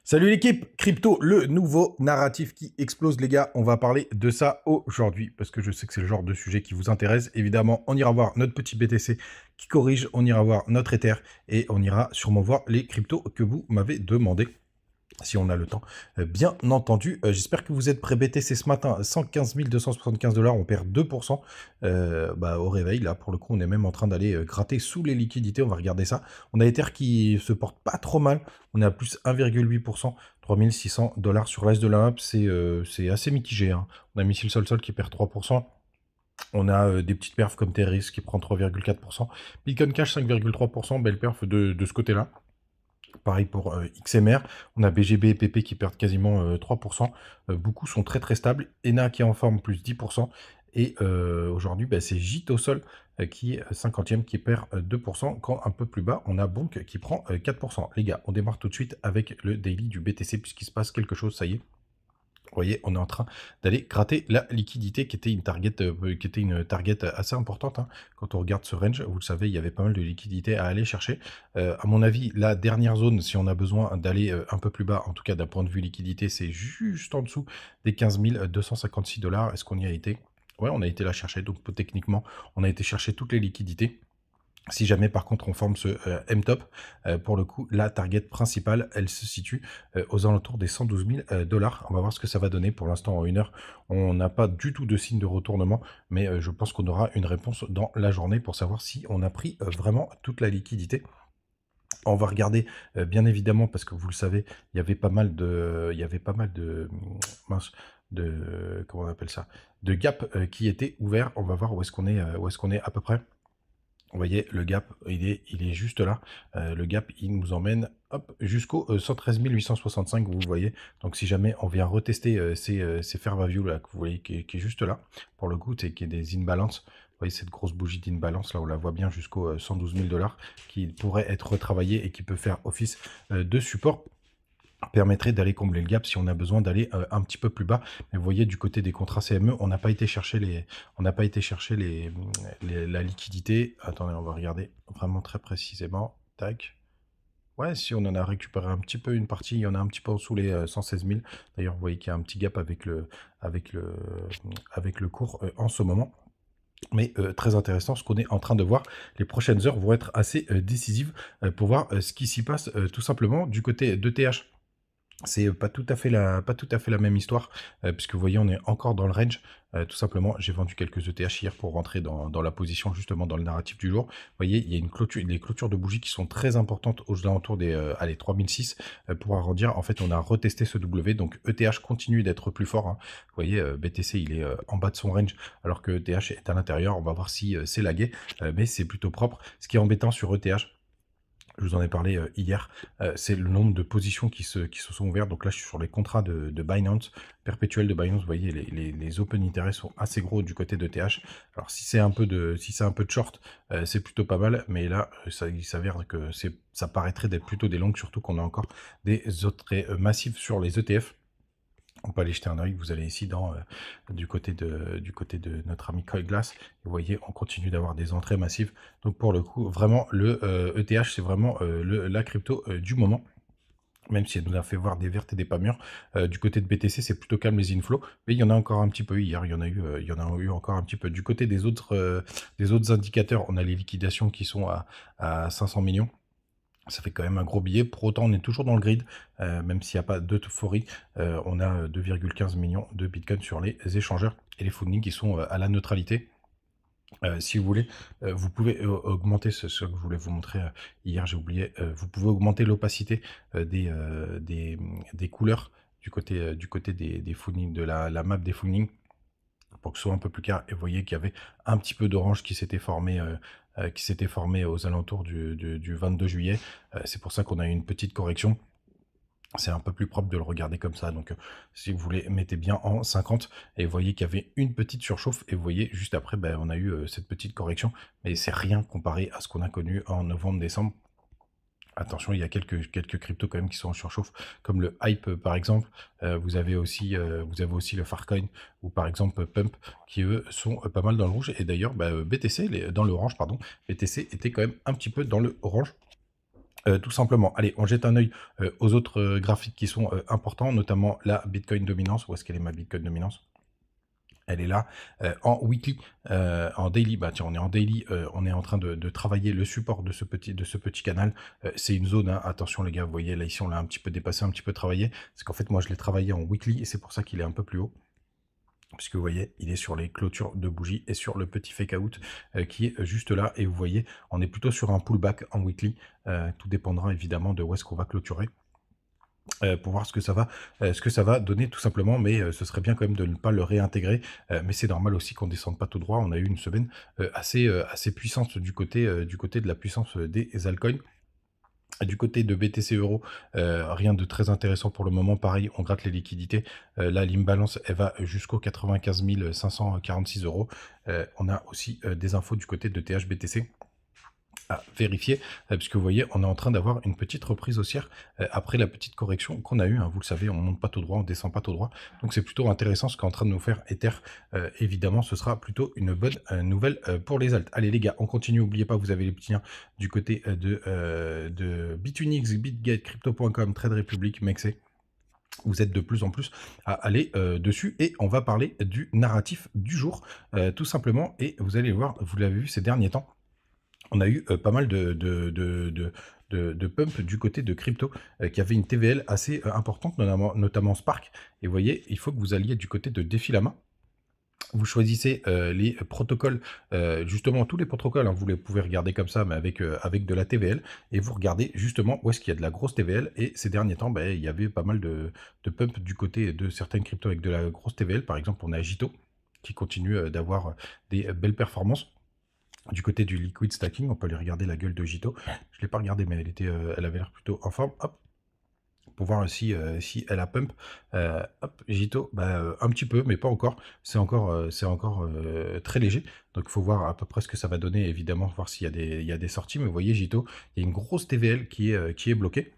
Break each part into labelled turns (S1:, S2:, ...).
S1: Salut l'équipe, crypto, le nouveau narratif qui explose les gars, on va parler de ça aujourd'hui parce que je sais que c'est le genre de sujet qui vous intéresse. Évidemment, on ira voir notre petit BTC qui corrige, on ira voir notre Ether et on ira sûrement voir les cryptos que vous m'avez demandé. Si on a le temps, bien entendu. J'espère que vous êtes prêts. BTC ce matin, 115 275 $, on perd 2%. Au réveil, là, pour le coup, on est même en train d'aller gratter sous les liquidités. On va regarder ça. On a Ether qui se porte pas trop mal. On est à plus 1,8%, 3600 $ sur l'As de la map. C'est assez mitigé, hein. On a Missile Sol qui perd 3%. On a des petites perfs comme Terris qui prend 3,4%. Bitcoin Cash 5,3%. Belle perf de ce côté-là. Pareil pour XMR, on a BGB et PP qui perdent quasiment 3%. Beaucoup sont très très stables. ENA qui est en forme plus 10%. Et aujourd'hui, c'est JIT au sol qui est 50e qui perd 2%. Quand un peu plus bas, on a Bonk qui prend 4%. Les gars, on démarre tout de suite avec le daily du BTC puisqu'il se passe quelque chose, ça y est. Vous voyez, on est en train d'aller gratter la liquidité qui était une target assez importante, hein. Quand on regarde ce range, vous le savez, il y avait pas mal de liquidité à aller chercher. À mon avis, la dernière zone, si on a besoin d'aller un peu plus bas, en tout cas d'un point de vue liquidité, c'est juste en dessous des 15 256 $. Est-ce qu'on y a été? Ouais, on a été la chercher. Donc techniquement, on a été chercher toutes les liquidités. Si jamais par contre on forme ce M-Top, pour le coup, la target principale, elle se situe aux alentours des 112 000 $. On va voir ce que ça va donner. Pour l'instant, en 1 heure, on n'a pas du tout de signe de retournement, mais je pense qu'on aura une réponse dans la journée pour savoir si on a pris vraiment toute la liquidité. On va regarder, bien évidemment, parce que vous le savez, il y avait pas mal de, mince, comment on appelle ça, de gap qui étaient ouverts. On va voir où est-ce qu'on est à peu près. Vous voyez, le gap, il est juste là. Le gap, il nous emmène jusqu'au 113 865, vous le voyez. Donc, si jamais on vient retester ces fair value là, que vous voyez, qui est juste là, pour le coup, c'est qu'il y a des imbalances. Vous voyez, cette grosse bougie d'imbalance, là, on la voit bien jusqu'au 112 000 $, qui pourrait être retravaillée et qui peut faire office de support, permettrait d'aller combler le gap si on a besoin d'aller un petit peu plus bas. Mais vous voyez, du côté des contrats CME, on n'a pas été chercher la liquidité. Attendez, on va regarder vraiment très précisément. Tac. Ouais, si on en a récupéré un petit peu une partie, il y en a un petit peu en dessous les 116 000. D'ailleurs, vous voyez qu'il y a un petit gap avec le cours en ce moment. Mais très intéressant, ce qu'on est en train de voir. Les prochaines heures vont être assez décisives pour voir ce qui s'y passe tout simplement du côté de TH. C'est pas tout à fait la même histoire, puisque vous voyez, on est encore dans le range. Tout simplement, j'ai vendu quelques ETH hier pour rentrer dans la position, justement, dans le narratif du jour. Vous voyez, il y a des clôtures de bougies qui sont très importantes aux alentours des 3006 pour arrondir. En fait, on a retesté ce W, donc ETH continue d'être plus fort, hein. Vous voyez, BTC, il est en bas de son range, alors que ETH est à l'intérieur. On va voir si c'est lagué, mais c'est plutôt propre. Ce qui est embêtant sur ETH, je vous en ai parlé hier, c'est le nombre de positions qui se sont ouvertes. Donc là, je suis sur les contrats de Binance, perpétuels de Binance. Vous voyez, les open interest sont assez gros du côté de TH. Alors si c'est un peu de short, c'est plutôt pas mal. Mais là, il s'avère que ça paraîtrait d'être plutôt des longues, surtout qu'on a encore des autres massifs sur les ETF. On peut aller jeter un œil. Vous allez ici du côté de notre ami CoilGlass. Vous voyez, on continue d'avoir des entrées massives. Donc pour le coup, vraiment, le ETH, c'est vraiment la crypto du moment. Même si elle nous a fait voir des vertes et des pas mûres. Du côté de BTC, c'est plutôt calme les inflows. Mais il y en a encore un petit peu hier. Il y en a eu encore un petit peu. Du côté des autres indicateurs, on a les liquidations qui sont à 500 millions. Ça fait quand même un gros billet. Pour autant, on est toujours dans le grid, même s'il n'y a pas d'euphorie. On a 2,15 millions de Bitcoin sur les échangeurs et les fundings qui sont à la neutralité. Si vous voulez, vous pouvez augmenter ce que je voulais vous montrer hier, j'ai oublié. Vous pouvez augmenter l'opacité des couleurs du côté des fundings, de la map des fundings, pour que ce soit un peu plus clair. Et vous voyez qu'il y avait un petit peu d'orange qui s'était formé aux alentours du 22 juillet. C'est pour ça qu'on a eu une petite correction. C'est un peu plus propre de le regarder comme ça. Donc, si vous voulez, mettez bien en 50. Et vous voyez qu'il y avait une petite surchauffe. Et vous voyez, juste après, on a eu cette petite correction. Mais c'est rien comparé à ce qu'on a connu en novembre-décembre. Attention, il y a quelques cryptos quand même qui sont en surchauffe, comme le Hype par exemple. Vous avez aussi le Farcoin ou par exemple Pump qui eux sont pas mal dans le rouge. Et d'ailleurs, BTC dans le orange, pardon. BTC était quand même un petit peu dans le orange. Tout simplement. Allez, on jette un œil aux autres graphiques qui sont importants, notamment la Bitcoin dominance. Où est-ce qu'elle est ma Bitcoin dominance? Elle est là, en weekly, en daily, bah tiens, on est en daily, on est en train de travailler le support de ce petit canal. C'est une zone, hein, attention les gars, vous voyez là ici on l'a un petit peu dépassé, un petit peu travaillé. C'est qu'en fait moi je l'ai travaillé en weekly et c'est pour ça qu'il est un peu plus haut. Puisque vous voyez, il est sur les clôtures de bougies et sur le petit fake out qui est juste là. Et vous voyez, on est plutôt sur un pullback en weekly. Tout dépendra évidemment de où est-ce qu'on va clôturer. Pour voir ce que ça va donner tout simplement, mais ce serait bien quand même de ne pas le réintégrer. Mais c'est normal aussi qu'on descende pas tout droit. On a eu une semaine assez puissante du côté de la puissance des altcoins. Du côté de BTC Euro, rien de très intéressant pour le moment. Pareil, on gratte les liquidités. Là, l'imbalance, elle va jusqu'aux 95 546 euros. On a aussi des infos du côté de THBTC à vérifier, puisque vous voyez, on est en train d'avoir une petite reprise haussière après la petite correction qu'on a eue. Hein, vous le savez, on monte pas tout droit, on descend pas tout droit. Donc c'est plutôt intéressant ce qu'est en train de nous faire Ether. Évidemment, ce sera plutôt une bonne nouvelle pour les alts. Allez les gars, on continue. N'oubliez pas, vous avez les petits liens du côté de Bitunix, Bitget, Crypto.com, Trade Republic, Mexé. Vous êtes de plus en plus à aller dessus et on va parler du narratif du jour, tout simplement. Et vous allez voir, vous l'avez vu ces derniers temps, on a eu pas mal de pump du côté de crypto qui avait une TVL assez importante, notamment Spark. Et vous voyez, il faut que vous alliez du côté de Défi la main. Vous choisissez les protocoles, justement tous les protocoles, hein, vous les pouvez regarder comme ça, mais avec de la TVL, et vous regardez justement où est-ce qu'il y a de la grosse TVL, et ces derniers temps, il y avait pas mal de pump du côté de certaines cryptos avec de la grosse TVL. Par exemple, on a Jito qui continue d'avoir des belles performances. Du côté du liquid stacking, on peut aller regarder la gueule de Jito. Je ne l'ai pas regardé, mais elle avait l'air plutôt en forme. Hop, pour voir si elle a pump. Hop, Jito, un petit peu, mais pas encore. C'est encore très léger. Donc il faut voir à peu près ce que ça va donner, évidemment, voir s'il y a des sorties. Mais vous voyez, Jito, il y a une grosse TVL qui est bloquée.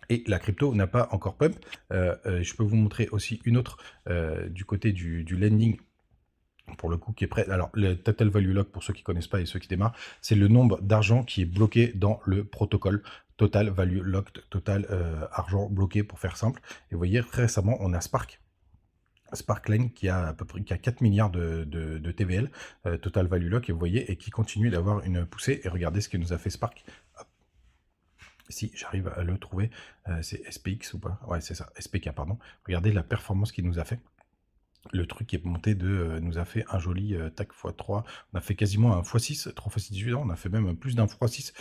S1: Et la crypto n'a pas encore pump. Je peux vous montrer aussi une autre du côté du lending, pour le coup, qui est prêt. Alors, le Total Value Lock, pour ceux qui ne connaissent pas et ceux qui démarrent, c'est le nombre d'argent qui est bloqué dans le protocole. Total Value Locked, total argent bloqué, pour faire simple. Et vous voyez, récemment, on a Sparkline qui a à peu près 4 milliards de TVL, Total Value Lock, et vous voyez, et qui continue d'avoir une poussée. Et regardez ce que nous a fait Spark. Hop. Si j'arrive à le trouver, c'est SPX ou pas? Ouais, c'est ça, SPK, pardon. Regardez la performance qu'il nous a fait. Le truc qui est monté nous a fait un joli tac x3, on a fait quasiment un x6, 3 x 6, 18 ans, on a fait même plus d'un x6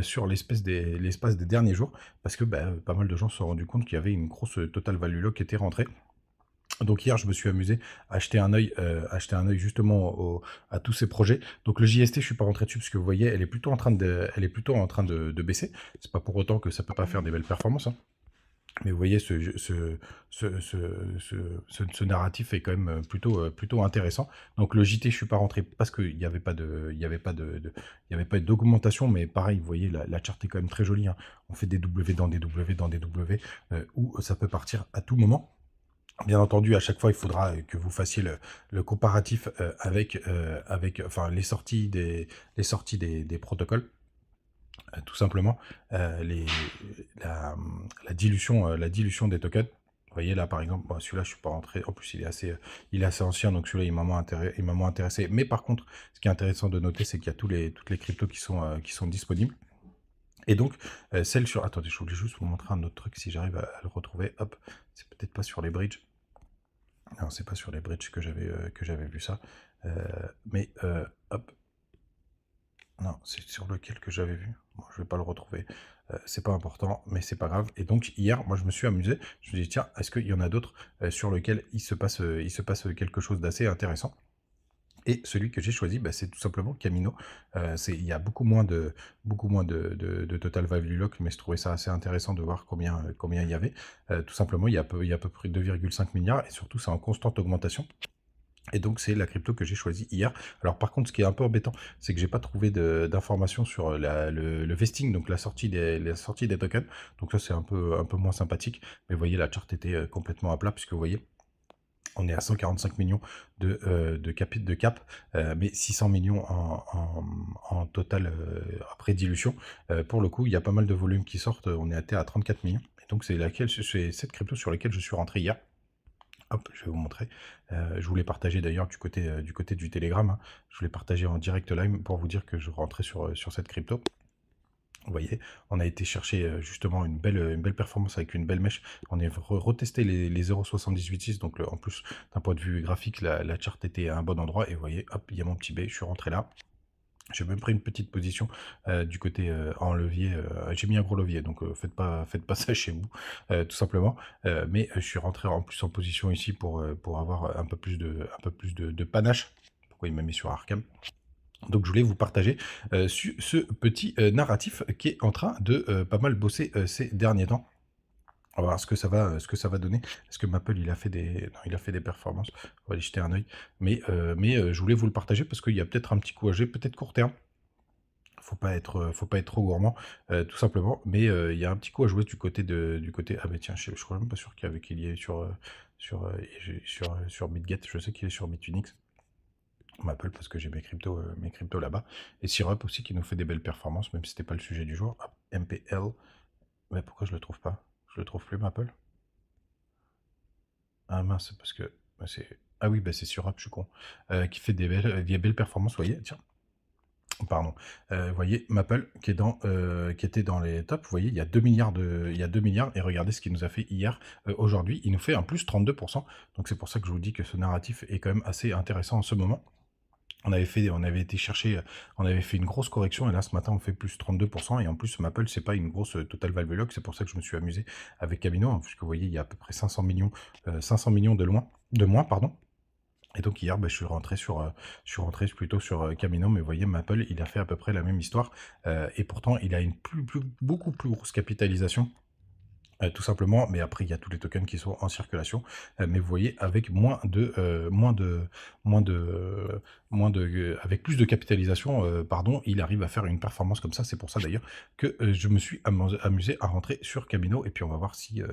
S1: sur l'espace des derniers jours, parce que pas mal de gens se sont rendus compte qu'il y avait une grosse total value lock qui était rentrée. Donc hier, je me suis amusé à acheter un œil justement à tous ces projets. Donc le JST, je suis pas rentré dessus parce que vous voyez, elle est plutôt en train de baisser. C'est pas pour autant que ça peut pas faire des belles performances, hein. Mais vous voyez, ce narratif est quand même plutôt intéressant. Donc le JT, je suis pas rentré parce qu'il n'y avait pas d'augmentation, mais pareil, vous voyez, la charte est quand même très jolie, hein. On fait des W dans des W dans des W, où ça peut partir à tout moment. Bien entendu, à chaque fois, il faudra que vous fassiez le comparatif avec les sorties des protocoles. Tout simplement, la dilution des tokens. Vous voyez là, par exemple, celui-là, je suis pas rentré. En plus, il est assez ancien, donc celui-là, il m'a moins intéressé. Mais par contre, ce qui est intéressant de noter, c'est qu'il y a toutes les cryptos qui sont disponibles. Et donc, celle sur... Attendez, je voulais juste vous montrer un autre truc, si j'arrive à le retrouver. Hop, c'est peut-être pas sur les bridges. Non, c'est pas sur les bridges que j'avais vu ça. Mais, hop. Non, c'est sur lequel que j'avais vu. Bon, je vais pas le retrouver. C'est pas important, mais c'est pas grave. Et donc hier, moi je me suis amusé. Je me suis dit, tiens, est-ce qu'il y en a d'autres sur lesquels il se passe quelque chose d'assez intéressant? Et celui que j'ai choisi, c'est tout simplement Camino. Il y a beaucoup moins de total value lock, mais je trouvais ça assez intéressant de voir combien il y avait. Tout simplement, il y a à peu près 2,5 milliards, et surtout c'est en constante augmentation. Et donc c'est la crypto que j'ai choisie hier. Alors par contre, ce qui est un peu embêtant, c'est que j'ai pas trouvé d'informations sur le vesting, donc la sortie des tokens. Donc ça c'est un peu moins sympathique. Mais vous voyez, la charte était complètement à plat, puisque vous voyez, On est à 145 millions de cap, mais 600 millions en total après dilution. Pour le coup, il y a pas mal de volumes qui sortent. On est à 34 millions. Et donc, c'est cette crypto sur laquelle je suis rentré hier. Hop, je vais vous montrer. Je voulais partager d'ailleurs du côté du Telegram, hein. Je voulais partager en direct live pour vous dire que je rentrais sur cette crypto. Vous voyez, on a été chercher justement une belle performance avec une belle mèche. On est retesté les 0,786, donc en plus d'un point de vue graphique, la charte était à un bon endroit. Et vous voyez, hop, il y a mon petit B, je suis rentré là. J'ai même pris une petite position du côté en levier. J'ai mis un gros levier, donc faites pas ça chez vous, tout simplement. Mais je suis rentré en plus en position ici pour avoir un peu plus de panache. Pourquoi il m'a mis sur Arkham? Donc je voulais vous partager ce petit narratif qui est en train de pas mal bosser ces derniers temps. On va voir ce que ça va donner. Est-ce que Maple il a fait non, il a fait des performances. On va aller jeter un œil. Mais je voulais vous le partager parce qu'il y a peut-être un petit coup à jouer, peut-être court terme. Faut pas être trop gourmand, tout simplement. Mais il y a un petit coup à jouer du côté. Ah mais tiens, je crois même pas sûr qu'il y ait sur BitGet. Je sais qu'il est sur Bitunix. Maple parce que j'ai mes cryptos là-bas. Et Syrup aussi qui nous fait des belles performances, même si c'était pas le sujet du jour. Hop, MPL. Mais pourquoi je le trouve pas? Je le trouve plus, Maple. Ah mince, c'est parce que c'est. Ah oui, bah c'est Syrup, je suis con. Qui fait des belles performances, vous voyez, tiens. Pardon. Vous voyez, Maple qui était dans les tops, vous voyez, il y a 2 milliards il y a 2 milliards, et regardez ce qu'il nous a fait hier, aujourd'hui, il nous fait un plus 32%. Donc c'est pour ça que je vous dis que ce narratif est quand même assez intéressant en ce moment. On avait fait une grosse correction et là ce matin on fait plus 32% et en plus Maple c'est pas une grosse total value lock, c'est pour ça que je me suis amusé avec Camino, hein, puisque vous voyez il y a à peu près 500 millions de moins, pardon. Et donc hier, je suis rentré plutôt sur Camino, mais vous voyez, Maple, il a fait à peu près la même histoire, et pourtant il a une beaucoup plus grosse capitalisation. Tout simplement, mais après il y a tous les tokens qui sont en circulation, mais vous voyez avec avec plus de capitalisation, pardon, il arrive à faire une performance comme ça. C'est pour ça d'ailleurs que je me suis amusé à rentrer sur Camino, et puis on va voir si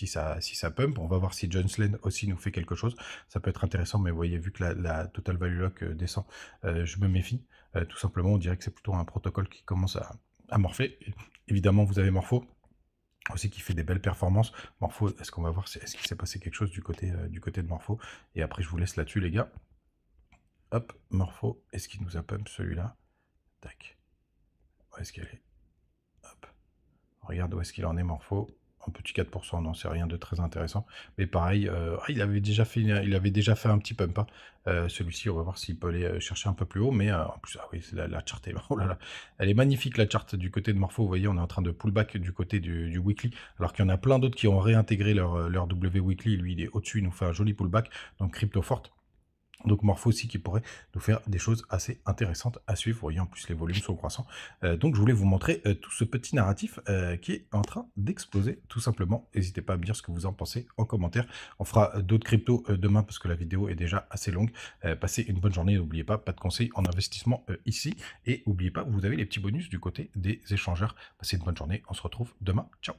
S1: ça pump, on va voir si John Slane aussi nous fait quelque chose, ça peut être intéressant, mais vous voyez, vu que la total value lock descend, je me méfie, tout simplement. On dirait que c'est plutôt un protocole qui commence à morfler. Évidemment, vous avez Morpho aussi qui fait des belles performances. Morpho, est-ce qu'on va voir est-ce qu'il s'est passé quelque chose du côté de Morpho? Et après, je vous laisse là-dessus, les gars. Hop, Morpho, est-ce qu'il nous a pump celui-là? Tac. Où est-ce qu'il est? Hop. Regarde où est-ce qu'il en est, Morpho. Un petit 4%, non, c'est rien de très intéressant. Mais pareil, il avait déjà fait un petit pump, hein. Celui-ci, on va voir s'il peut aller chercher un peu plus haut. Mais en plus, ah oui, la charte est, oh là là, elle est magnifique, la charte du côté de Morpho. Vous voyez, on est en train de pullback du côté du weekly, alors qu'il y en a plein d'autres qui ont réintégré leur W weekly. Lui, il est au-dessus, il nous fait un joli pullback. Donc crypto forte. Donc Morpho aussi qui pourrait nous faire des choses assez intéressantes à suivre. Vous voyez, en plus les volumes sont croissants. Donc je voulais vous montrer tout ce petit narratif qui est en train d'exploser tout simplement. N'hésitez pas à me dire ce que vous en pensez en commentaire. On fera d'autres cryptos demain parce que la vidéo est déjà assez longue. Passez une bonne journée. N'oubliez pas de conseils en investissement ici. Et n'oubliez pas, vous avez les petits bonus du côté des échangeurs. Passez une bonne journée. On se retrouve demain. Ciao.